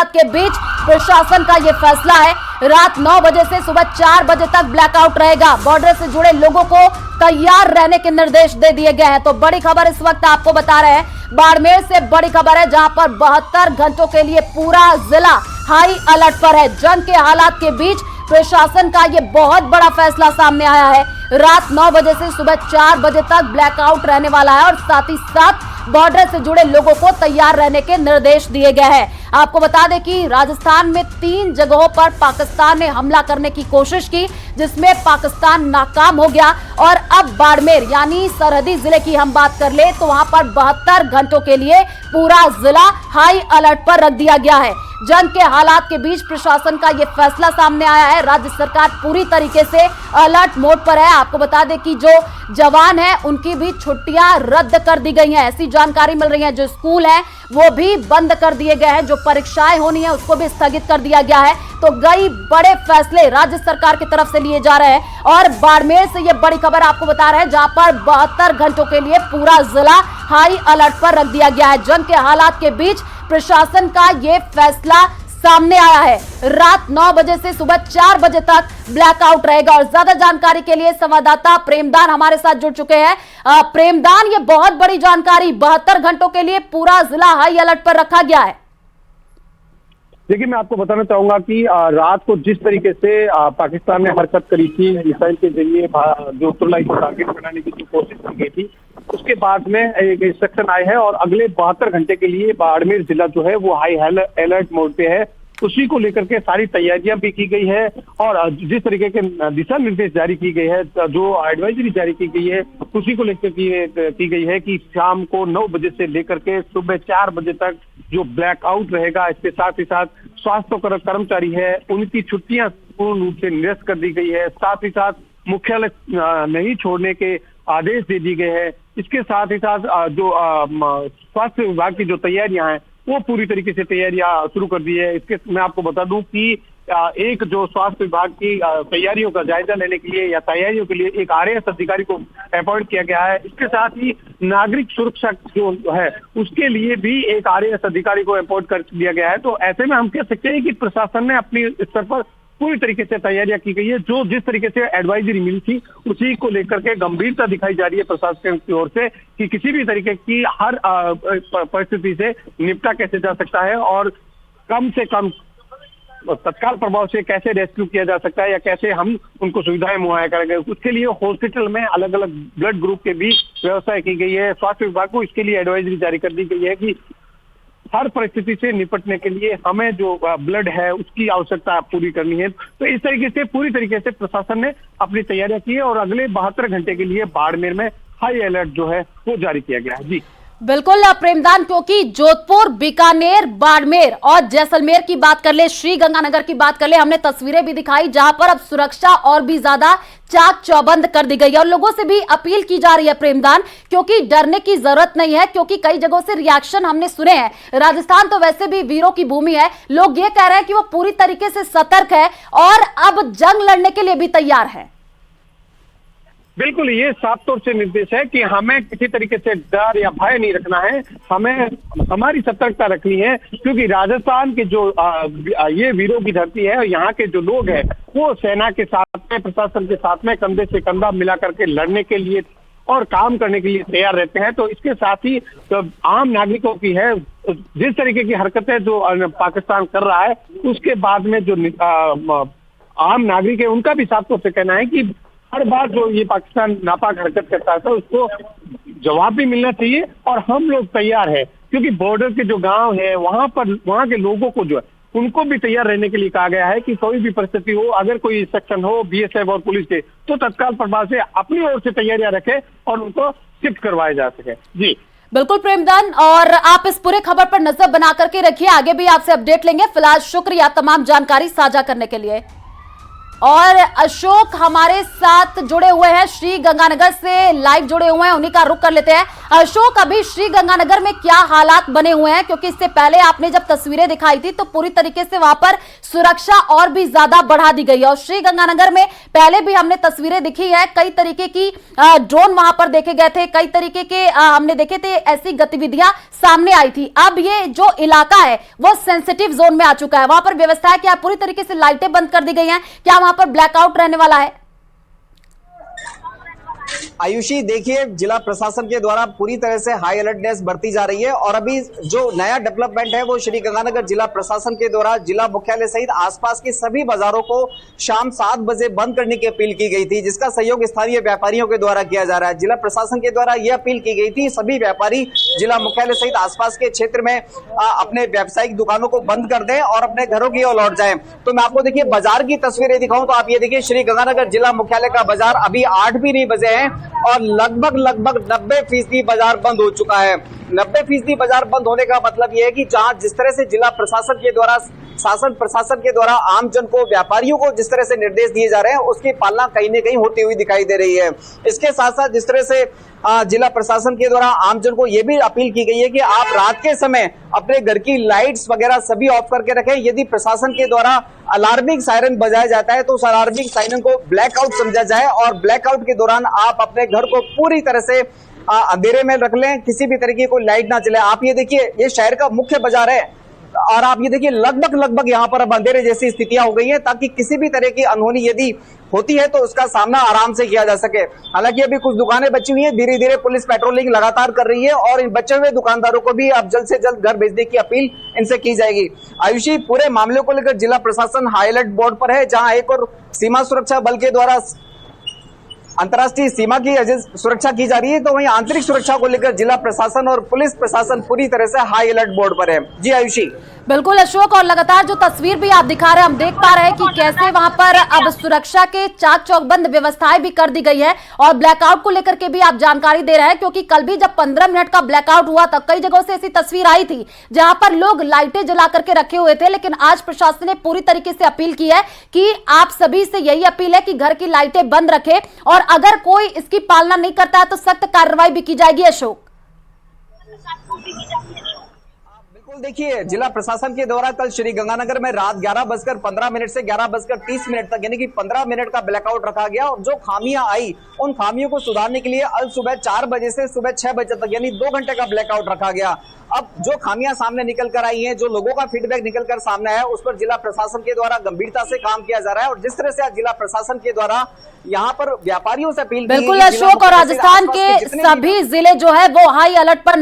हालात के बीच प्रशासन का यह फैसला है। रात 9 बजे से सुबह 4 बजे तक ब्लैकआउट रहेगा। बॉर्डर से जुड़े लोगों को तैयार रहने के निर्देश दे दिए गए हैं। तो बड़ी खबर इस वक्त आपको बता रहे हैं, बाड़मेर से बड़ी खबर है, जहां पर 72 घंटों के लिए पूरा जिला हाई अलर्ट पर है। जंग के हालात के बीच प्रशासन का यह बहुत बड़ा फैसला सामने आया है। रात 9 बजे से सुबह 4 बजे तक ब्लैकआउट रहने वाला है और साथ ही साथ बॉर्डर से जुड़े लोगों को तैयार रहने के निर्देश दिए गए हैं। आपको बता दें कि राजस्थान में 3 जगहों पर पाकिस्तान ने हमला करने की कोशिश की, जिसमें पाकिस्तान नाकाम हो गया और अब बाड़मेर यानी सरहदी जिले की हम बात कर ले तो वहां पर 72 घंटों के लिए पूरा जिला हाई अलर्ट पर रख दिया गया है। जंग के हालात के बीच प्रशासन का यह फैसला सामने आया है। राज्य सरकार पूरी तरीके से अलर्ट मोड पर है। आपको बता दें कि जो जवान हैं उनकी भी छुट्टियां रद्द कर दी गई हैं, ऐसी जानकारी मिल रही है। जो स्कूल हैं वो भी बंद कर दिए गए हैं, जो परीक्षाएं होनी है उसको भी स्थगित कर दिया गया है। तो कई बड़े फैसले राज्य सरकार की तरफ से लिए जा रहे हैं और बाड़मेर से यह बड़ी खबर आपको बता रहे हैं, जहां पर 72 घंटों के लिए पूरा जिला हाई अलर्ट पर रख दिया गया है। जंग के हालात के बीच प्रशासन का यह फैसला सामने आया है। रात 9 बजे से सुबह 4 बजे तक ब्लैकआउट रहेगा और ज्यादा जानकारी के लिए संवाददाता प्रेमदान हमारे साथ जुड़ चुके हैं। प्रेमदान, ये बहुत बड़ी जानकारी, 72 घंटों के लिए पूरा जिला हाई अलर्ट पर रखा गया है। देखिए, मैं आपको बताना चाहूंगा कि रात को जिस तरीके से पाकिस्तान ने हरकत करी थी, मिसाइल के जरिए जो उत्तरलाई को टारगेट बनाने की जो कोशिश की गई थी, उसके बाद में एक इंस्ट्रक्शन आए हैं और अगले 72 घंटे के लिए बाड़मेर जिला जो है वो हाई अलर्ट मोड पे है। उसी को लेकर के सारी तैयारियां भी की गई है और जिस तरीके के दिशा निर्देश जारी की गई है, जो एडवाइजरी जारी की गई है, उसी को लेकर की गई है कि शाम को 9 बजे से लेकर के सुबह 4 बजे तक जो ब्लैकआउट रहेगा। इसके साथ ही साथ स्वास्थ्य कर्मचारी है उनकी छुट्टियां पूर्ण रूप से निरस्त कर दी गई है। साथ ही साथ मुख्यालय नहीं छोड़ने के आदेश दे दिए गए हैं। इसके साथ ही साथ जो स्वास्थ्य विभाग की जो तैयारियां हैं वो पूरी तरीके से तैयारियां शुरू कर दी है। इसके मैं आपको बता दूं कि एक जो स्वास्थ्य विभाग की तैयारियों का जायजा लेने के लिए या तैयारियों के लिए एक आरएएस अधिकारी को अपॉइंट किया गया है। इसके साथ ही नागरिक सुरक्षा जो है उसके लिए भी एक आरएएस अधिकारी को अपॉइंट कर दिया गया है। तो ऐसे में हम कह सकते हैं कि प्रशासन ने अपनी स्तर पर पूरी तरीके से तैयारियां की गई है। जो जिस तरीके से एडवाइजरी मिली थी उसी को लेकर के गंभीरता दिखाई जा रही है प्रशासन की ओर से कि किसी भी तरीके की हर परिस्थिति से निपटा कैसे जा सकता है और कम से कम तत्काल प्रभाव से कैसे रेस्क्यू किया जा सकता है या कैसे हम उनको सुविधाएं मुहैया करेंगे। उसके लिए हॉस्पिटल में अलग अलग ब्लड ग्रुप के भी व्यवस्था की गई है। स्वास्थ्य विभाग को इसके लिए एडवाइजरी जारी कर दी गई है कि हर परिस्थिति से निपटने के लिए हमें जो ब्लड है उसकी आवश्यकता पूरी करनी है। तो इस तरीके से पूरी तरीके से प्रशासन ने अपनी तैयारियां की है और अगले 72 घंटे के लिए बाड़मेर में हाई अलर्ट जो है वो जारी किया गया है। जी बिल्कुल प्रेमदान, क्योंकि जोधपुर, बीकानेर, बाड़मेर और जैसलमेर की बात कर ले, श्रीगंगानगर की बात कर ले, हमने तस्वीरें भी दिखाई जहां पर अब सुरक्षा और भी ज्यादा चाक चौबंद कर दी गई है और लोगों से भी अपील की जा रही है प्रेमदान, क्योंकि डरने की जरूरत नहीं है, क्योंकि कई जगहों से रिएक्शन हमने सुने हैं। राजस्थान तो वैसे भी वीरों की भूमि है, लोग ये कह रहे हैं कि वो पूरी तरीके से सतर्क है और अब जंग लड़ने के लिए भी तैयार है। बिल्कुल, ये साफ तौर से निर्देश है कि हमें किसी तरीके से डर या भय नहीं रखना है, हमें हमारी सतर्कता रखनी है, क्योंकि राजस्थान के जो ये वीरों की धरती है और यहाँ के जो लोग हैं वो सेना के साथ में, प्रशासन के साथ में कंधे से कंधा मिला करके लड़ने के लिए और काम करने के लिए तैयार रहते हैं। तो इसके साथ ही तो आम नागरिकों की है, जिस तरीके की हरकतें जो पाकिस्तान कर रहा है उसके बाद में जो आम नागरिक है उनका भी साफ तौर से कहना है कि हर बार जो ये पाकिस्तान नापाक हरकत करता है तो उसको जवाब भी मिलना चाहिए और हम लोग तैयार है, क्योंकि बॉर्डर के जो गांव है वहां के लोगों को जो है उनको भी तैयार रहने के लिए कहा गया है कि कोई भी परिस्थिति हो, अगर कोई इंस्ट्रक्शन हो बीएसएफ और पुलिस के, तो तत्काल प्रभाव से अपनी ओर से तैयारियां रखें और उनको शिफ्ट करवाया जा सके। जी बिल्कुल प्रेमदान, और आप इस पूरे खबर पर नजर बना करके रखिए, आगे भी आपसे अपडेट लेंगे। फिलहाल शुक्रिया तमाम जानकारी साझा करने के लिए। और अशोक हमारे साथ जुड़े हुए हैं, श्री गंगानगर से लाइव जुड़े हुए हैं, उन्हीं का रुख कर लेते हैं। अशोक, अभी श्री गंगानगर में क्या हालात बने हुए हैं, क्योंकि इससे पहले आपने जब तस्वीरें दिखाई थी तो पूरी तरीके से वहां पर सुरक्षा और भी ज्यादा बढ़ा दी गई है। और श्री गंगानगर में पहले भी हमने तस्वीरें दिखी है, कई तरीके की ड्रोन वहां पर देखे गए थे, कई तरीके के हमने देखे थे, ऐसी गतिविधियां सामने आई थी। अब ये जो इलाका है वो सेंसिटिव जोन में आ चुका है, वहां पर व्यवस्था है कि पूरी तरीके से लाइटें बंद कर दी गई हैं, क्या वहां पर ब्लैकआउट रहने वाला है? आयुषी, देखिए, जिला प्रशासन के द्वारा पूरी तरह से हाई अलर्टनेस बढ़ती जा रही है और अभी जो नया डेवलपमेंट है वो श्री गंगानगर जिला प्रशासन के द्वारा जिला मुख्यालय सहित आसपास के सभी बाजारों को शाम 7 बजे बंद करने की अपील की गई थी, जिसका सहयोग स्थानीय व्यापारियों के द्वारा किया जा रहा है। जिला प्रशासन के द्वारा यह अपील की गई थी सभी व्यापारी जिला मुख्यालय सहित आसपास के क्षेत्र में अपने व्यावसायिक दुकानों को बंद कर दें और अपने घरों की ओर लौट जाएं। तो मैं आपको देखिए बाजार की तस्वीरें दिखाऊं तो आप ये देखिए, श्री गंगानगर जिला मुख्यालय का बाजार अभी 8 भी नहीं बजे हैं और लगभग 90% बाजार बंद हो चुका है। 90% बाजार बंद होने का मतलब यह है कि जहां जिस तरह से जिला प्रशासन के द्वारा शासन प्रशासन के द्वारा आम जन को, व्यापारियों को जिस तरह से निर्देश दिए जा रहे हैं उसकी पालना कहीं न कहीं होती हुई दिखाई दे रही है। इसके साथ साथ जिस तरह से जिला प्रशासन के द्वारा आम जन को यह भी अपील की गई है कि आप रात के समय अपने घर की लाइट्स वगैरह सभी ऑफ करके रखें। यदि प्रशासन के द्वारा अलार्मिंग सायरन बजाया जाता है तो उस अलार्मिंग सायरन को ब्लैकआउट समझा जाए और ब्लैकआउट के दौरान आप अपने घर को पूरी तरह से अंधेरे में रख लें, किसी भी तरीके की कोई लाइट ना चले। आप ये देखिए, ये शहर का मुख्य बाजार है और आप ये देखिए लगभग यहाँ पर अब अंधेरे जैसी स्थितियां हो गई हैं, ताकि किसी भी तरह की अनहोनी यदि होती है तो उसका सामना आराम से किया जा सके। हालांकि अभी कुछ दुकानें बची हुई हैं, धीरे धीरे पुलिस पेट्रोलिंग लगातार कर रही है और इन बचे हुए दुकानदारों को भी अब जल्द से जल्द घर भेजने की अपील इनसे की जाएगी। आयुषी, पूरे मामले को लेकर जिला प्रशासन हाई अलर्ट बोर्ड पर है, जहां एक और सीमा सुरक्षा बल के द्वारा अंतर्राष्ट्रीय सीमा की सुरक्षा की जा रही है, तो वहीं आंतरिक सुरक्षा को लेकर जिला प्रशासन और पुलिस प्रशासन पूरी तरह से हाई अलर्ट बोर्ड पर है। जी आयुषी। बिल्कुल अशोक, और लगातार जो तस्वीर भी आप दिखा रहे हैं, हम देख पा रहे हैं कि कैसे वहां पर अब सुरक्षा के चाक चौबंद व्यवस्थाएं भी कर दी गई है और ब्लैकआउट को लेकर के भी आप जानकारी दे रहे हैं, क्योंकि कल भी जब 15 मिनट का ब्लैकआउट हुआ तब कई जगहों से ऐसी तस्वीर आई थी जहां पर लोग लाइटें जला करके रखे हुए थे। लेकिन आज प्रशासन ने पूरी तरीके से अपील की है कि आप सभी से यही अपील है कि घर की लाइटें बंद रखें और अगर कोई इसकी पालना नहीं करता है तो सख्त कार्रवाई भी की जाएगी। अशोक, बिल्कुल, देखिए, जिला प्रशासन के द्वारा कल श्री गंगानगर में रात 11:15 से 11:30 तक यानी कि 15 मिनट का ब्लैकआउट रखा गया और जो खामियां आई उन खामियों को सुधारने के लिए अल सुबह 4 बजे से सुबह 6 बजे तक यानी 2 घंटे का ब्लैकआउट रखा गया। अब जो खामियां सामने निकल कर आई हैं, जो लोगों का फीडबैक निकल कर सामने आया, उस पर जिला प्रशासन के द्वारा गंभीरता से काम किया जा रहा है और जिस तरह से आज जिला प्रशासन के द्वारा यहाँ पर व्यापारियों से अपील, बिल्कुल अशोक, और राजस्थान के सभी जिले जो है वो हाई अलर्ट पर